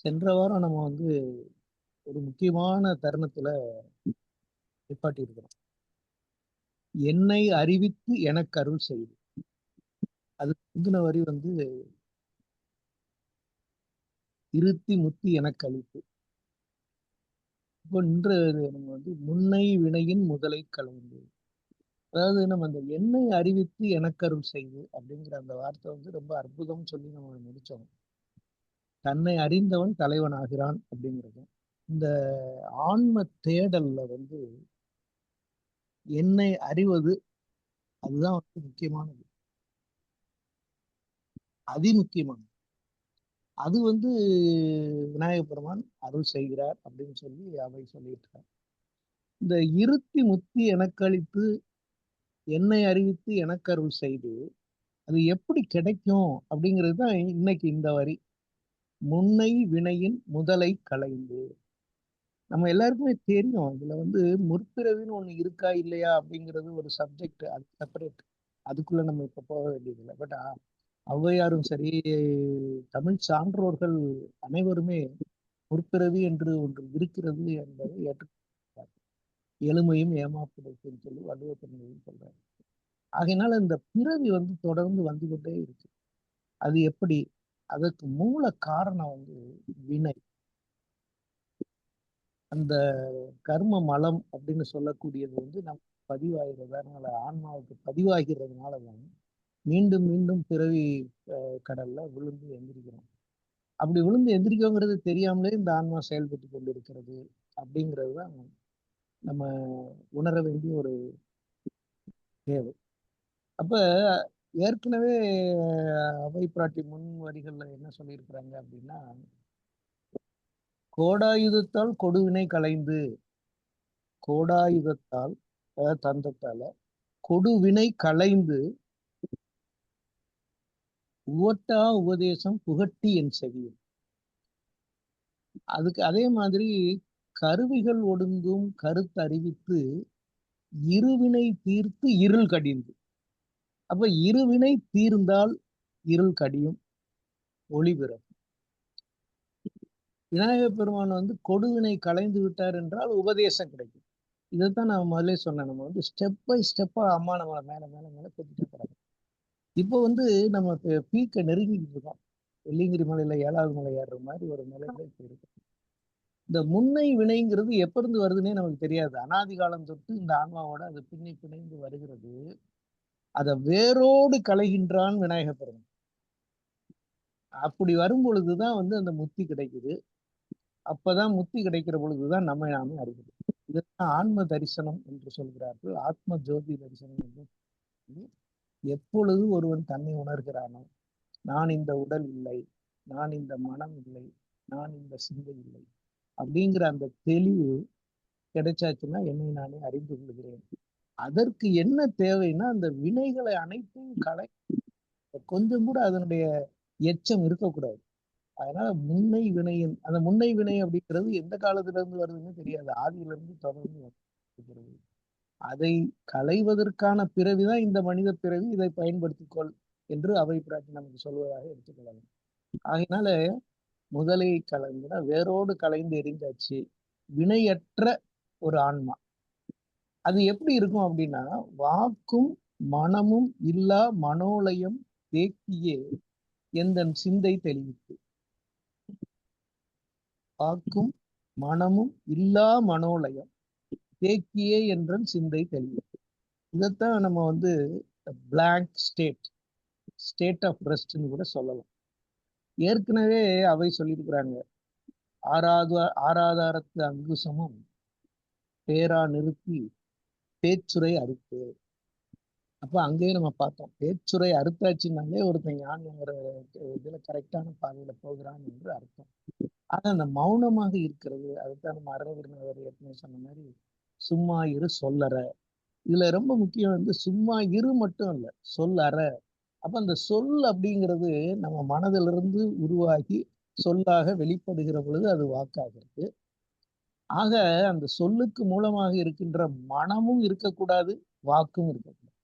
சென்ற வாரம் நம்ம ஒரு முக்கியமான தருணத்துல நிப்பாட்டி இருக்கிறோம். என்னை அறிவித்து எனக்கு அருள் செய்து. அதுக்கு முந்தின வரி இருத்தி முத்தி எனக்கு அளித்து. இப்போ இன்று நம்ம முன்னை வினையின் முதலை களைந்து. அதாவது நம்ம அந்த என்னை அறிவித்து எனக்கு அருள் செய்து அப்படிங்கிற அந்த வார்த்தை ரொம்ப அற்புதம் சொல்லி நம்ம முடிச்சோம். தன்னை அறிந்தவன் தலைவன் ஆகிறான் அப்படிங்கிறது. இந்த ஆன்ம தேடல்ல என்னை அறிவது அதுதான் முக்கியமானது. அதிமுக்கியமானது. அது விநாயகப் பெருமான் அருள் செய்கிறார் அப்படின்னு சொல்லி அவை சொல்லியிருக்கார். இந்த இருத்தி முத்தி எனக்களித்து என்னை அறிவித்து எனக்கு அருள் செய்து அது எப்படி கிடைக்கும் அப்படிங்கிறது தான் இன்னைக்கு இந்த வரி. முன்னை வினையின் முதலை களைந்து. நம்ம எல்லாருக்குமே தெரியும் இதுல முற்பிறவின்னு ஒண்ணு இருக்கா இல்லையா அப்படிங்கிறது ஒரு சப்ஜெக்ட், அது செப்பரேட். அதுக்குள்ள நம்ம இப்ப போக வேண்டியதில்லை. பட் ஔவையாரும் சரி, தமிழ் சான்றோர்கள் அனைவருமே முற்பிறவி என்று ஒன்று இருக்கிறது என்பதை ஏற்றுக்கொண்டார். எளிமையும் ஏமாப்புடைத்துன்னு சொல்லி வள்ளுவ பெருமையும் சொல்றாரு. ஆகையினால இந்த பிறவி தொடர்ந்து வந்து கொண்டே இருக்கு. அது எப்படி? அதற்கு மூல காரணம் வினை. அந்த கர்ம மலம் அப்படின்னு சொல்லக்கூடியது நம்ம பதிவாகிறதுனால, ஆன்மாவுக்கு பதிவாகிறதுனால தான் மீண்டும் மீண்டும் பிறவி கடல்ல விழுந்து எந்திரிக்கிறோம். அப்படி விழுந்து எந்திரிக்கோங்கிறது தெரியாமலே இந்த ஆன்மா செயல்பட்டு கொண்டிருக்கிறது அப்படிங்கிறது தான் நம்ம உணர வேண்டிய ஒரு தேவை. அப்ப ஏற்கனவே அவை பிராட்டி முன் வரிகள்ல என்ன சொல்லியிருக்கிறாங்க அப்படின்னா, கோடாயுதத்தால் கொடுவினை களைந்து. கோடாயுதத்தால் தந்தத்தால கொடுவினை களைந்து உவட்டா உபதேசம் புகட்டி என் செவியில். அதுக்கு அதே மாதிரி கருவிகள் ஒடுங்கும் கருத்தறிவித்து இருவினை தீர்த்து இருள் கடிந்து. அப்ப இருவினை தீர்ந்தால் இருள் கடியும், ஒளி பிறக்கும். விநாயகப் பெருமான் கொடுவினை களைந்து விட்டார் என்றால் உபதேசம் கிடைக்கும். இதைத்தான் நான் முதல்ல சொன்னேன். நம்ம ஸ்டெப் பை ஸ்டெப்பா அம்மா நம்ம மேல மேல மேல கூட்டிட்டே போறாங்க. இப்போ நம்ம பீக்கை நெருங்கிட்டு இருக்கோம். வெள்ளியங்கிரி மலையில 7வது மலை ஏறுற மாதிரி ஒரு நிலையில இப்ப இருக்கு. இந்த முன்னை வினைங்கிறது எப்ப இருந்து வருதுன்னே நமக்கு தெரியாது. அனாதி காலம் தொட்டு இந்த ஆன்மாவோட அது பின்னி பிணைந்து வருகிறது. அதை வேரோடு களைகின்றான் விநாயகப் பெருமான். அப்படி வரும் பொழுதுதான் அந்த முத்தி கிடைக்குது. அப்பதான் முத்தி கிடைக்கிற பொழுதுதான் நம்மை நாமே அறிகிறது. இதுதான் ஆன்ம தரிசனம் என்று சொல்கிறார்கள். ஆத்ம ஜோதி தரிசனம் என்று சொல்லி, எப்பொழுது ஒருவன் தன்னை உணர்கிறானோ, நான் இந்த உடல் இல்லை, நான் இந்த மனம் இல்லை, நான் இந்த சிந்தை இல்லை அப்படிங்கிற அந்த தெளிவு கிடைச்சாச்சுன்னா என்னை நானே அறிந்து கொள்கிறேன். அதற்கு என்ன தேவைன்னா அந்த வினைகளை அனைத்தையும் கொஞ்சம் கூட அதனுடைய எச்சம் இருக்கக்கூடாது. அதனால முன்னை வினையின் அந்த முன்னை வினை அப்படிங்கிறது எந்த காலத்துல இருந்து வருதுன்னு தெரியாது. ஆதியில இருந்து தொடர்ந்து வருகிறது. அதை களைவதற்கான பிறவிதான் இந்த மனித பிறவி. இதை பயன்படுத்திக்கொள் என்று அவை பிராட்டி நமக்கு சொல்வதாக எடுத்துக்கொள்ளலாம். ஆகையினால முதலை கலைந்துனா வேரோடு கலைந்து எரிந்தாச்சு. வினையற்ற ஒரு ஆன்மா. அது எப்படி இருக்கும் அப்படின்னா, வாக்கும் மனமும் இல்லா மனோலயம் தேக்கியே எந்தன் சிந்தை தெளிவித்து. வாக்கும் மனமும் இல்லா மனோலயம் தேக்கியே என்றன் சிந்தை தெளிவித்து. இதைத்தான் நம்ம பிளாங்க் ஸ்டேட், ஸ்டேட் ஆஃப் ரெஸ்ட்னு கூட சொல்லலாம். ஏற்கனவே அவை சொல்லியிருக்கிறாங்க. ஆராதாரத்து அங்குசமும் பேரா நிறுத்தி பேச்சுரை அறுத்து. அப்ப அங்கேயே நம்ம பார்த்தோம். பேச்சுரை அறுத்தாச்சுனாலே ஒருத்தன் ஞானிங்கிற இதுல கரெக்டான பாதையில போகிறான் என்று அர்த்தம். ஆனா அந்த மௌனமாக இருக்கிறது, அதுதான் நம்ம அறவிருந்தவர் ஏற்கனவே சொன்ன மாதிரி சும்மா இரு சொல்லற. இதுல ரொம்ப முக்கியம் சும்மா இரு மட்டும் இல்ல, சொல்லற. அப்ப அந்த சொல் அப்படிங்கிறது நம்ம மனதிலிருந்து உருவாகி சொல்லாக வெளிப்படுகிற பொழுது அது வாக்காகிறது. ஆக அந்த சொல்லுக்கு மூலமாக இருக்கின்ற மனமும் இருக்கக்கூடாது, வாக்கும் இருக்கக்கூடாது.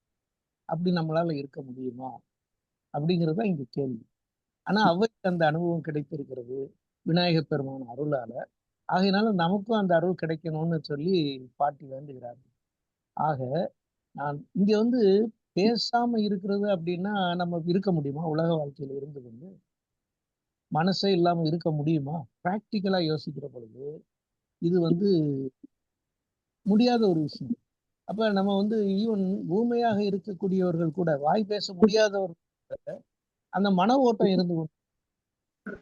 அப்படி நம்மளால இருக்க முடியுமா அப்படிங்கிறது தான் இங்க கேள்வி. ஆனா அவைக்கு அந்த அனுபவம் கிடைத்திருக்கிறது விநாயகப் பெருமான் அருளால. ஆகையினால நமக்கும் அந்த அருள் கிடைக்கணும்னு சொல்லி பாட்டி வேண்டுகிறார். ஆக நான் இங்க வந்து பேசாம இருக்கிறது அப்படின்னா நம்ம இருக்க முடியுமா? உலக வாழ்க்கையில இருந்து கொண்டு மனசே இல்லாம இருக்க முடியுமா? பிராக்டிகலா யோசிக்கிற பொழுது இது வந்து முடியாத ஒரு விஷயம். அப்ப நம்ம வந்து ஈவன் ஊமையாக இருக்கக்கூடியவர்கள் கூட வாய் பேச முடியாதவர்கள் அந்த மன ஓட்டம் இருந்து கொண்டு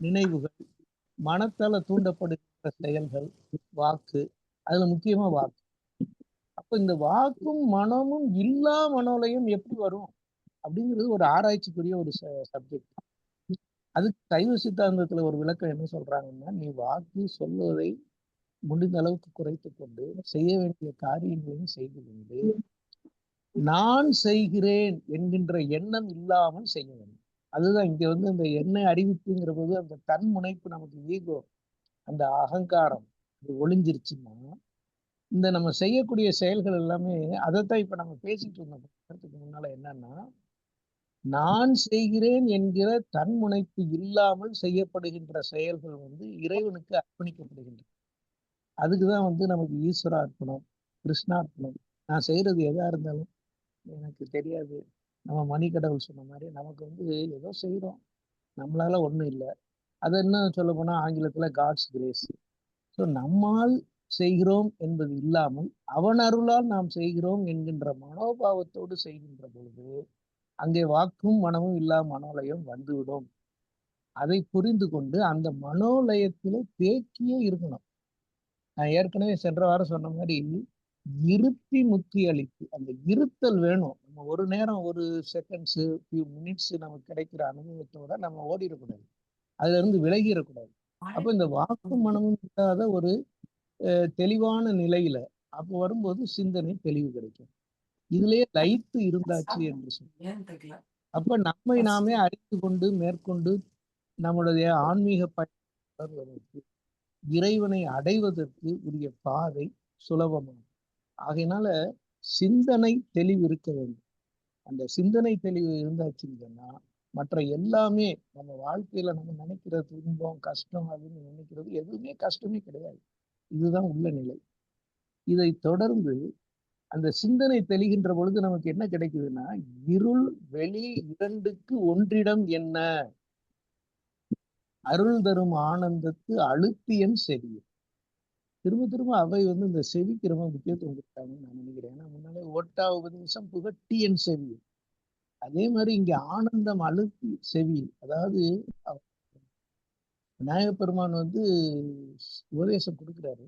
நினைவுகள், மனத்தால தூண்டப்படுகின்ற செயல்கள், வாக்கு, அதுல முக்கியமா வாக்கு. அப்ப இந்த வாக்கும், மனமும் இல்லா மனோலயம் எப்படி வரும்? அப்படிங்கிறது ஒரு ஆராய்ச்சிக்குரிய ஒரு சப்ஜெக்ட். அதுக்கு சைவ சித்தாந்தத்துல ஒரு விளக்கம் என்ன சொல்றாங்கன்னா, நீ வாக்கு சொல்வதை முடிந்த அளவுக்கு குறைத்துக் கொண்டு, செய்ய வேண்டிய காரியங்களையும் செய்து கொண்டு, நான் செய்கிறேன் என்கின்ற எண்ணம் இல்லாமல் செய்ய வேண்டும். அதுதான் இங்க வந்து இந்த எண்ணெய் அறிவிப்புங்கிற போது அந்த தன் முனைப்பு நமக்கு ஈகோ, அந்த அகங்காரம் அது ஒளிஞ்சிருச்சுன்னா, இந்த நம்ம செய்யக்கூடிய செயல்கள் எல்லாமே அதைத்தான் இப்ப நம்ம பேசிட்டு இருந்தோம் கொஞ்ச நேரத்துக்கு முன்னால என்னன்னா, நான் செய்கிறேன் என்கிற தன்முனைப்பு இல்லாமல் செய்யப்படுகின்ற செயல்கள் வந்து இறைவனுக்கு அர்ப்பணிக்கப்படுகின்றன. அதுக்குதான் வந்து நமக்கு ஈஸ்வரார்ப்பணம், கிருஷ்ணார்ப்பணம். நான் செய்யறது எதா இருந்தாலும் எனக்கு தெரியாது. நம்ம மணிக்கடவுள் சொன்ன மாதிரி நமக்கு வந்து ஏதோ செய்றோம். நம்மளால ஒண்ணும் இல்ல. அது இன்னும் சொல்லப்போனா ஆங்கிலத்துல காட்ஸ் கிரேஸ். ஸோ நம்மால் செய்கிறோம் என்பது இல்லாமல், அவன் அருளால் நாம் செய்கிறோம் என்கின்ற மனோபாவத்தோடு செய்கின்ற பொழுது, அங்கே வாக்கும், மனமும் இல்லா மனோலயம் வந்துவிடும். அதை புரிந்து கொண்டு அந்த மனோலயத்திலே தேக்கியே இருக்கணும். நான் ஏற்கனவே சென்ற வாரம் சொன்ன மாரி, இருத்தி முத்தி அளித்து அந்த இருத்தல் வேணும். நம்ம ஒரு நேரம், ஒரு செகண்ட்ஸ், ஃபியூ மினிட்ஸ் நமக்கு கிடைக்கிற அனுபவத்தோட நம்ம ஓடிறக்கூடாது. அதுல இருந்து விலகிறக்கூடாது. அப்ப இந்த வாக்கும், மனமும் இல்லாத ஒரு தெளிவான நிலையில அப்ப வரும்போது சிந்தனை தெளிவு கிடைக்கும். இதுலயே லயித்து இருந்தாச்சு என்று சொல்லி அப்ப நம்மை நாமே அறிந்து கொண்டு மேற்கொண்டு நம்மளுடைய ஆன்மீக பயணம் இறைவனை அடைவதற்கு உரிய பாதை சுலபமாகும். ஆகையினால சிந்தனை தெளிவு இருக்க வேண்டும். அந்த சிந்தனை தெளிவு இருந்தாச்சுங்கன்னா மற்ற எல்லாமே நம்ம வாழ்க்கையில நம்ம நினைக்கிற துன்பம் கஷ்டம் அப்படின்னு நினைக்கிறது எதுவுமே கஷ்டமே கிடையாது. இதுதான் உள்ள நிலை. இதை தொடர்ந்து அந்த சிந்தனை தெளிகின்ற பொழுது நமக்கு என்ன கிடைக்குதுன்னா, இருள் வெளி இரண்டுக்கு ஒன்றிடம் என்ன அருள் தரும் ஆனந்தத்து அழுத்தியன் செவி. திரும்ப திரும்ப அவை வந்து இந்த செவிக்கு ரொம்ப முக்கியத்துவம் கொடுத்தாங்கன்னு நான் நினைக்கிறேன். ஏன்னா முன்னாலே ஓட்டா உபதேசம் புகட்டியன் செவி. அதே மாதிரி இங்க ஆனந்தம் அழுத்தி செவி. அதாவது விநாயகப் பெருமான் வந்து உபதேசம் கொடுக்குறாரு.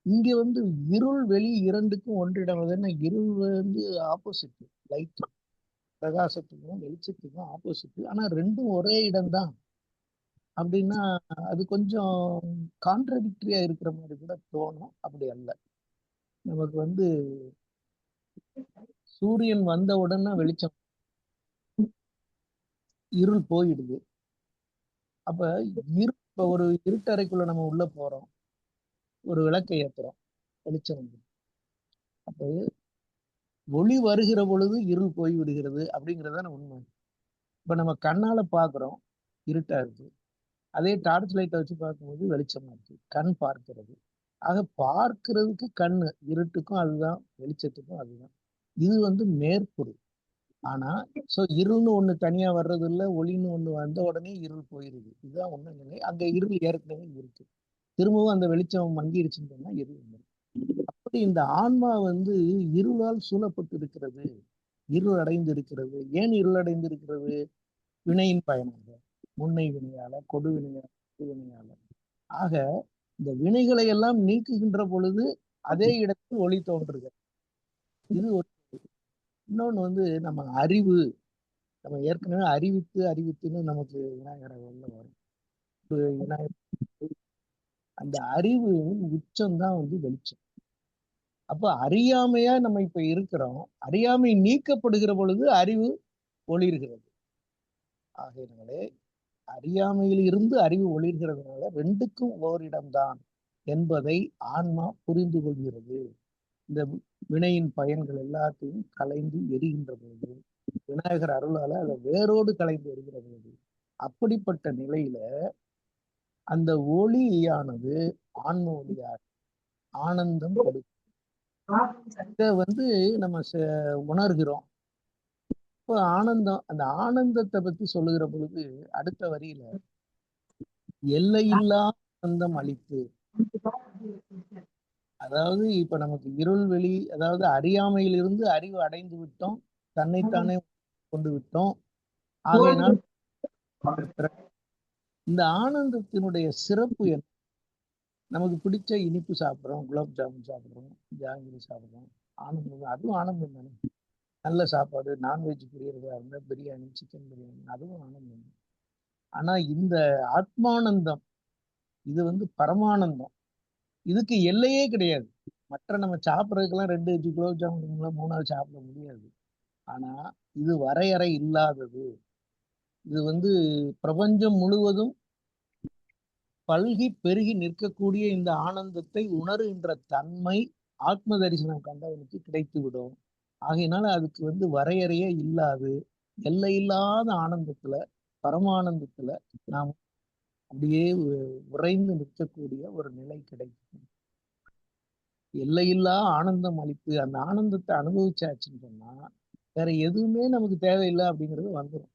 இங்க வந்து இருள் வெளி இரண்டுக்கும் ஒன்றிடம். என்ன இருள் வந்து ஆப்போசிட், லைட் பிரகாசத்துக்கும் வெளிச்சத்துக்கும் ஆப்போசிட். ஆனா ரெண்டும் ஒரே இடம்தான் அப்படின்னா அது கொஞ்சம் கான்ட்ரடிக்டரியா இருக்கிற மாதிரி கூட தோணும். அப்படி அல்ல. நமக்கு வந்து சூரியன் வந்த உடனே வெளிச்சம், இருள் போயிடுது. அப்ப இப்ப ஒரு இருட்டறைக்குள்ள நம்ம உள்ள போறோம், ஒரு விளக்கை ஏத்துறோம், வெளிச்சம் வந்து அப்ப ஒளி வருகிற பொழுது இருள் போய் விடுகிறது அப்படிங்கிறதான உண்மை. இப்ப நம்ம கண்ணால பாக்குறோம், இருட்டா இருக்கு. அதே டார்ச் லைட்டை வச்சு பார்க்கும்போது வெளிச்சமா இருக்கு. கண் பார்க்கிறது. ஆக பார்க்கிறதுக்கு கண்ணு, இருட்டுக்கும் அதுதான், வெளிச்சத்துக்கும் அதுதான். இது வந்து மேற்பொருள். ஆனா இருள்னு ஒண்ணு தனியா வர்றது இல்ல, ஒளின்னு ஒண்ணு வந்த உடனே இருள் போயிருது. இதுதான் உண்மை நிலை. அங்க இருள் ஏற்கனவே இருக்கு. திரும்பவும் அந்த வெளிச்சம் மங்கிருச்சுன்னு சொன்னா இருள் வந்துரும். அப்படி இந்த ஆன்மா வந்து இருளால் சூழப்பட்டு இருக்கிறது, இருள் அடைந்து இருக்கிறது. ஏன் இருள் அடைந்து இருக்கிறது? வினையின் பயனாக, முன்னை வினையால, கொடு வினையால, வினையால. ஆக இந்த வினைகளை எல்லாம் நீக்குகின்ற பொழுது அதே இடத்தில் ஒளி தோன்றுகிறது. இது ஒரு. இன்னொன்னு வந்து நம்ம அறிவு, நம்ம ஏற்கனவே அறிவித்து அறிவித்துன்னு நமக்கு விநாயகரை உள்ள வரும். விநாயகர் அந்த அறிவு உச்சம்தான் வந்து வெளிச்சம். அப்ப அறியாமையா நம்ம இப்ப இருக்கிறோம். அறியாமை நீக்கப்படுகிற பொழுது அறிவு ஒளிர்கிறது. ஆகையினாலே அறியாமையில் இருந்து அறிவு ஒளிர்கிறதுனால ரெண்டுக்கும் ஓரிடம்தான் என்பதை ஆன்மா புரிந்து கொள்கிறது. இந்த வினையின் பயன்கள் எல்லாத்தையும் கலைந்து எரிகின்ற பொழுது, விநாயகர் அருளால அதை வேரோடு கலைந்து எரிகிற பொழுது அப்படிப்பட்ட நிலையில அந்த ஒளியானது ஆன்ம ஒளியாக ஆனந்தம் கொடுக்கும். இதை நம்ம உணர்கிறோம். இப்போ ஆனந்தம், அந்த ஆனந்தத்தை பத்தி சொல்லுகிற பொழுது அடுத்த வரியில எல்லையில்லா ஆனந்தம் அளித்து, அதாவது இப்ப நமக்கு இருள் வெளி, அதாவது அறியாமையிலிருந்து அறிவு அடைந்து விட்டோம், தன்னைத்தானே கொண்டு விட்டோம். ஆகையினால் இந்த ஆனந்தத்தினுடைய சிறப்பு என்ன? நமக்கு பிடிச்ச இனிப்பு சாப்பிட்றோம், குலாப் ஜாமுன் சாப்பிட்றோம், ஜாங்கிரி சாப்பிட்றோம், ஆனந்தம், அதுவும் ஆனந்தம் தானே. நல்ல சாப்பாடு, நான்வெஜ் பிரியர்களா இருந்தா பிரியாணி, சிக்கன் பிரியாணி, அதுவும் ஆனந்தம். ஆனா இந்த ஆத்மானந்தம், இது பரமானந்தம். இதுக்கு எல்லையே கிடையாது. மற்ற நம்ம சாப்பிட்றதுக்கெல்லாம் 2 குலோப் ஜாமுன் 3 சாப்பிட முடியாது. ஆனா இது வரையறை இல்லாதது. இது பிரபஞ்சம் முழுவதும் பல்கி பெருகி நிற்கக்கூடிய இந்த ஆனந்தத்தை உணர்கின்ற தன்மை ஆத்ம தரிசனம் கண்டவனுக்கு கிடைத்துவிடும். ஆகையினால அதுக்கு வரையறையே இல்லாது எல்லையில்லாத ஆனந்தத்துல, பரமானந்தத்துல நாம் அப்படியே உறைந்து நிற்கக்கூடிய ஒரு நிலை கிடைக்கும். எல்லையில்லா ஆனந்தம் அளித்து அந்த ஆனந்தத்தை அனுபவிச்சாச்சுன்னு சொன்னா வேற எதுவுமே நமக்கு தேவையில்லை அப்படிங்கிறது வந்துடும்.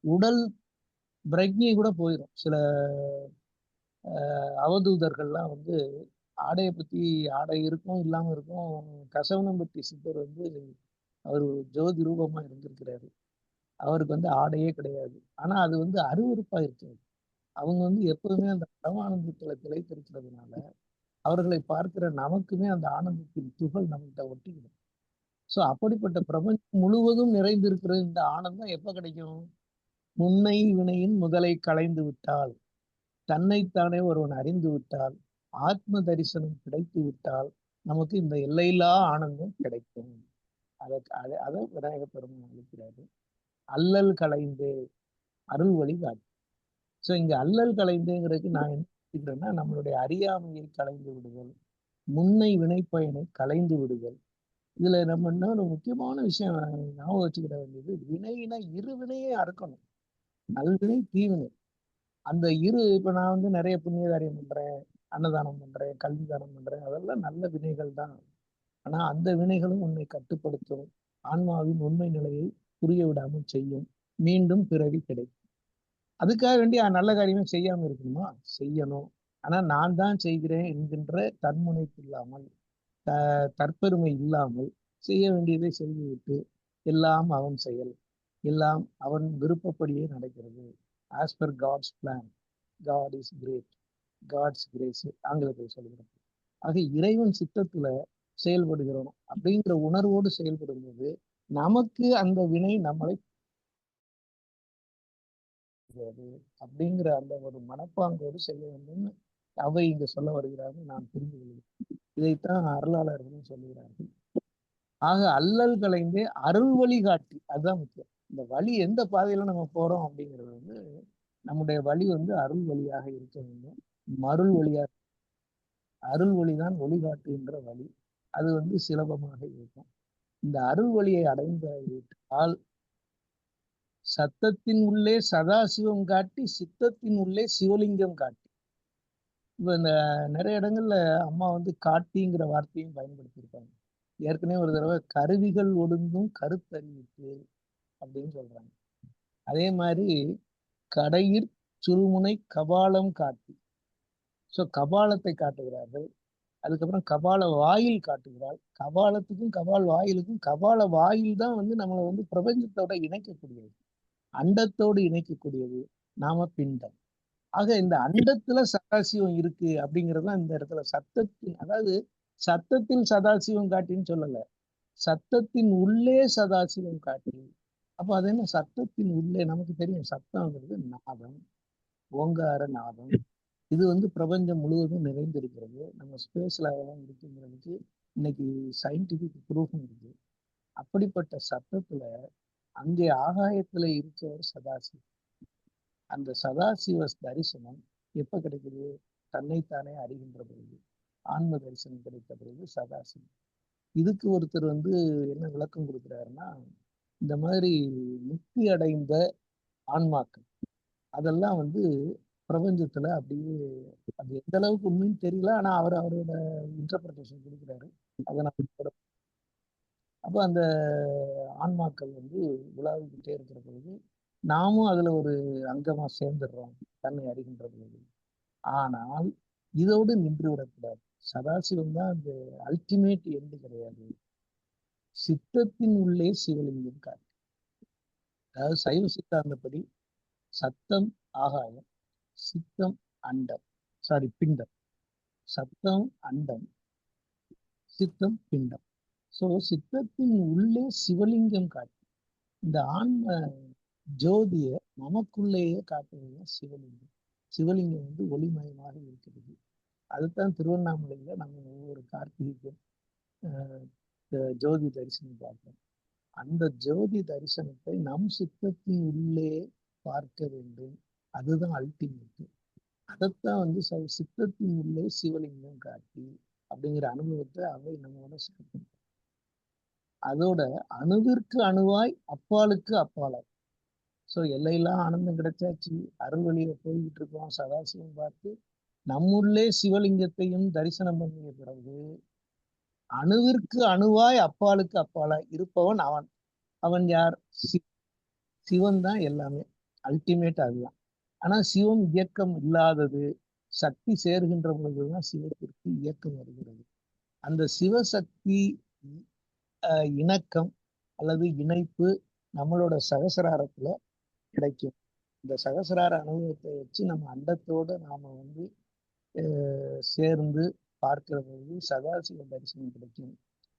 உடல் பிரஜை கூட போயிடும். சில அவதூதர்கள்லாம் ஆடையை பத்தி, ஆடை இருக்கும் இல்லாம இருக்கும். கசவனம்பட்டி சித்தர் அவர் ஜோதி ரூபமா இருந்திருக்கிறாரு. அவருக்கு ஆடையே கிடையாது. ஆனா அது அருவருப்பா இருக்காது. அவங்க எப்போதுமே அந்த பரமானந்தத்துல திளைத்திருக்கிறதுனால அவர்களை பார்க்கிற நமக்குமே அந்த ஆனந்தத்தின் துகள் நம்மகிட்ட ஒட்டிக்கிடும். ஸோ அப்படிப்பட்ட பிரபஞ்சம் முழுவதும் நிறைந்திருக்கிற இந்த ஆனந்தம் எப்ப கிடைக்கும்? முன்னை வினையின் முதலை களைந்து விட்டால், தன்னைத்தானே ஒருவன் அறிந்து விட்டால், ஆத்ம தரிசனம் கிடைத்து விட்டால் நமக்கு இந்த எல்லையில்லா ஆனந்தம் கிடைக்கும். அதை விநாயக பெருமான் அளிக்கிறாரு. அல்லல் களைந்து அருள் வழி காட்டு. ஸோ இங்க அல்லல் களைந்துங்கிறதுக்கு நான் என்ன சொல்லிக்கிறேன்னா, நம்மளுடைய அறியாமையை களைந்து விடுதல், முன்னை வினைப்பயனை களைந்து விடுதல். இதுல நம்ம இன்னொரு முக்கியமான விஷயம் ஞாபகம் வச்சுக்கிட வேண்டியது, வினைனா இரு வினையே அறுக்கணும். நல்வினை, தீவினை. அந்த இப்ப நான் நிறைய புண்ணிய காரியம் பண்றேன், அன்னதானம் பண்றேன், கல்வி தானம் பண்றேன், அதெல்லாம் நல்ல வினைகள் தான். ஆனா அந்த வினைகளும் உன்னை கட்டுப்படுத்தும், ஆன்மாவின் உண்மை நிலையை புரிய விடாமல் செய்யும், மீண்டும் பிறவி கிடைக்கும். அதுக்காக வேண்டி நல்ல காரியமே செய்யாம இருக்கணுமா? செய்யணும். ஆனா நான் தான் செய்கிறேன் என்கின்ற தன்முனைப்பு இல்லாமல், தற்பெருமை இல்லாமல் செய்ய வேண்டியதை செய்துவிட்டு, எல்லாம் அவன் செயல், எல்லாம் அவன் விருப்பப்படியே நடக்கிறது. As per God's plan, God is great, God's grace ஆங்கிலத்தில் சொல்கிறோம். ஆக இறைவன் சித்தத்துல செயல்படுகிறோம் அப்படிங்கிற உணர்வோடு செயல்படும் போது நமக்கு அந்த வினை நம்மளை அப்படிங்கிற அந்த ஒரு மனப்பாங்கோடு செய்ய வேண்டும். அவை இங்க சொல்ல வருகிறார்கள், நான் புரிந்து கொள்கிறேன். இதைத்தான் அருளாளர்களும் சொல்லுகிறார்கள். ஆக அல்லல் களைந்தே அருள் வழி காட்டி, அதுதான் முக்கியம். இந்த வழி எந்த பாதையில நம்ம போறோம் அப்படிங்கிறது நம்முடைய வழி அருள் வழியாக இருக்க வேண்டும். மருள் வழியாக, அருள் வழிதான் வழிகாட்டுகின்ற வழி. அது சுலபமாக இருக்கும். இந்த அருள் வழியை அடைந்து விட்டால் சத்தத்தின் உள்ளே சதாசிவம் காட்டி, சித்தத்தின் உள்ளே சிவலிங்கம் காட்டி. இப்ப இந்த நிறைய இடங்கள்ல அம்மா காட்டிங்கிற வார்த்தையும் பயன்படுத்தியிருப்பாங்க. ஏற்கனவே ஒரு தடவை கருவிகள் ஒடுங்கும் கருத்தறிவிப்பு அப்படின்னு சொல்றாங்க. அதே மாதிரி கடையிற் சுருமுனை கபாலம் காட்டி, ஸோ கபாலத்தை காட்டுகிறார்கள். அதுக்கப்புறம் கபால வாயில் காட்டுகிறாள். கபாலத்துக்கும் கபால் வாயிலுக்கும், கபால வாயில் தான் நம்மளை பிரபஞ்சத்தோட இணைக்கக்கூடியது, அண்டத்தோடு இணைக்கக்கூடியது. நாம பிண்டம். ஆக இந்த அண்டத்துல சதாசிவம் இருக்கு அப்படிங்கிறது தான் இந்த இடத்துல சத்தத்தின், அதாவது சத்தத்தில் சதாசிவம் காட்டின்னு சொல்லல, சத்தத்தின் உள்ளே சதாசிவம் காட்டி. அப்ப அது என்ன? சத்தத்தின் உள்ளே நமக்கு தெரியும், சத்தம்ங்கிறது நாதம், ஓங்கார நாதம். இது பிரபஞ்சம் முழுவதும் நிறைந்திருக்கிறது. நம்ம ஸ்பேஸ்ல அதெல்லாம் இருக்குங்கிறதுக்கு இன்னைக்கு சயின்டிபிக் ப்ரூஃபும் இருக்கு. அப்படிப்பட்ட சத்தத்துல அங்கே ஆகாயத்துல இருக்கிறவர் சதாசிவம். அந்த சதாசிவ தரிசனம் எப்ப கிடைக்குது? தன்னைத்தானே அறிகின்ற பொழுது, ஆன்ம தரிசனம் கிடைத்த பிறகு சதாசிவம். இதுக்கு ஒருத்தர் என்ன விளக்கம் கொடுக்குறாருன்னா, இந்த மாதிரி முக்தி அடைந்த ஆன்மாக்கள், அதெல்லாம் வந்து பிரபஞ்சத்துல அப்படியே அது எந்த அளவுக்கு உண்மைன்னு தெரியல. ஆனா அவரோட இன்டர்பிரேஷன் கொடுக்குறாரு. அதை நான் அப்போ அந்த ஆன்மாக்கள் வந்து உலாவிக்கிட்டே இருக்கிற பொழுது நாமும் அதுல ஒரு அங்கமா சேர்ந்துடுறோம் தன்னை அறிகின்ற பொழுது. ஆனால் இதோடு நின்று விடக்கூடாது. சதாசிவம் தான் அந்த அல்டிமேட் எண்டு கிடையாது. சித்தத்தின் உள்ளே சிவலிங்கம் காட்டு. அதாவது சைவ சித்தாந்தப்படி சத்தம் ஆகாயம், சித்தம் அண்டம், பிண்டம். சத்தம் அண்டம், சித்தம் பிண்டம். சோ சித்தத்தின் உள்ளே சிவலிங்கம் காட்டு. இந்த ஆன்ம ஜோதிய நமக்குள்ளேயே காட்டுவது சிவலிங்கம். சிவலிங்கம் வந்து ஒளிமயமாக இருக்கிறது. அதுதான் திருவண்ணாமலையில நம்ம ஒவ்வொரு கார்த்திகைக்கும் ஜோதி தரிசனம் பார்க்கிறோம். அந்த ஜோதி தரிசனத்தை நம் சித்தத்தின் உள்ளே பார்க்க வேண்டும். அதுதான் அல்டிமேட். அதைத்தான் வந்து சித்தத்தின் உள்ளே சிவலிங்கம் காட்டி அப்படிங்கிற அனுபவத்தை அவை நம்மளோட சேர்க்கணும். அதோட அணுவிற்கு அணுவாய் அப்பாலுக்கு அப்பாலாய். ஸோ எல்லையெல்லாம் ஆனந்தம் கிடைச்சாச்சு, அருள் வழியில போய்கிட்டு இருக்கோம், சதாசிவம் பார்த்து நம்முள்ளே சிவலிங்கத்தையும் தரிசனம் பண்ணிய பிறகு அணுவிற்கு அணுவாய் அப்பாலுக்கு அப்பாலாய் இருப்பவன் அவன். அவன் யார்? சிவன் தான் எல்லாமே. அல்டிமேட் அதுதான். ஆனா சிவம் இயக்கம் இல்லாதது. சக்தி சேர்கின்ற பொழுதுதான் சிவத்திற்கு இயக்கம் வருகிறது. அந்த சிவசக்தி இணக்கம் அல்லது இணைப்பு நம்மளோட சகசிராரத்துல கிடைக்கும். இந்த சகசிரார அனுபவத்தை வச்சு நம்ம அண்டத்தோட நாம வந்து சேர்ந்து பார்க்கிற பொழுது சதாசிவ தரிசனம் கிடைக்கும்.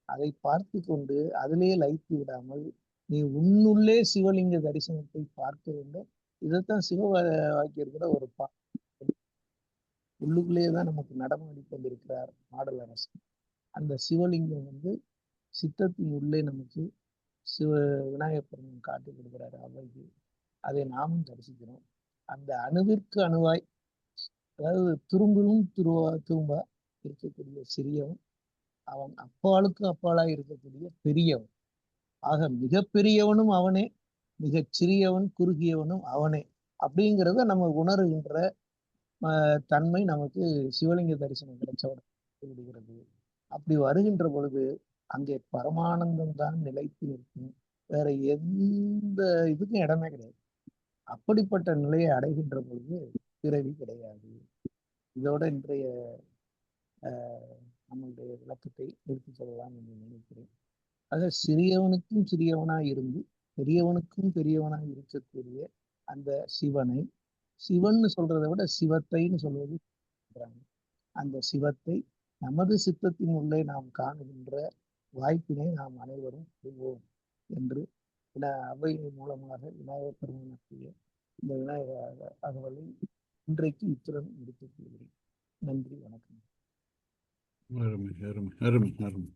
அதை பார்த்து கொண்டு அதிலேயே லயித்து விடாமல் நீ உன்னுள்ளே சிவலிங்க தரிசனத்தை பார்க்க வேண்டும். இதைத்தான் சிவ வாக்கியர் கூட ஒரு உள்ளுக்குள்ளேயே தான் நமக்கு நடமாடி கொண்டிருக்கிறார் மாடல் அரசு. அந்த சிவலிங்கம் வந்து சித்தத்தின் உள்ளே நமக்கு சிவ விநாயகப் பெருமான் காட்டி கொடுக்கிறாரு அவைக்கு. அதை நாமும் தரிசிக்கிறோம். அந்த அணுவிற்கு அணுவாய், அதாவது துரும்பிலும் துரும்பா இருக்கக்கூடிய சிறியவன் அவன், அப்பாலுக்கு அப்பாலாய் இருக்கக்கூடிய பெரியவன். ஆக மிக பெரியவனும் அவனே, மிகச் சிறியவன் குறுகியவனும் அவனே அப்படிங்கிறத நம்ம உணர்கின்ற தன்மை நமக்கு சிவலிங்க தரிசனம் கிடைச்சவுடன் விடுகிறது. அப்படி வருகின்ற பொழுது அங்கே பரமானந்தம் தான் நிலைத்து இருக்கும். வேற எந்த இதுக்கும் இடமே கிடையாது. அப்படிப்பட்ட நிலையை அடைகின்ற பொழுது பிறவி கிடையாது. இதோட இன்றைய நம்மளுடைய விளக்கத்தை எடுத்துச் சொல்லலாம் என்று நினைக்கிறேன். ஆக சிறியவனுக்கும் சிறியவனாய் இருந்து பெரியவனுக்கும் பெரியவனாய் இருக்கக்கூடிய அந்த சிவனை, சிவன்னு சொல்றதை விட சிவத்தைன்னு சொல்வது, அந்த சிவத்தை நமது சித்தத்தின் உள்ளே நாம் காணுகின்ற வாய்ப்பினை நாம் அனைவரும் பெறுவோம் என்று அவையின் மூலமாக விநாயகர் பெருமானுடைய இந்த விநாயகர் அகவலை இன்றைக்கு இத்துடன் எடுத்துக் கொள்கிறேன். நன்றி, வணக்கம். அருமை அருமை அருமை அருமை.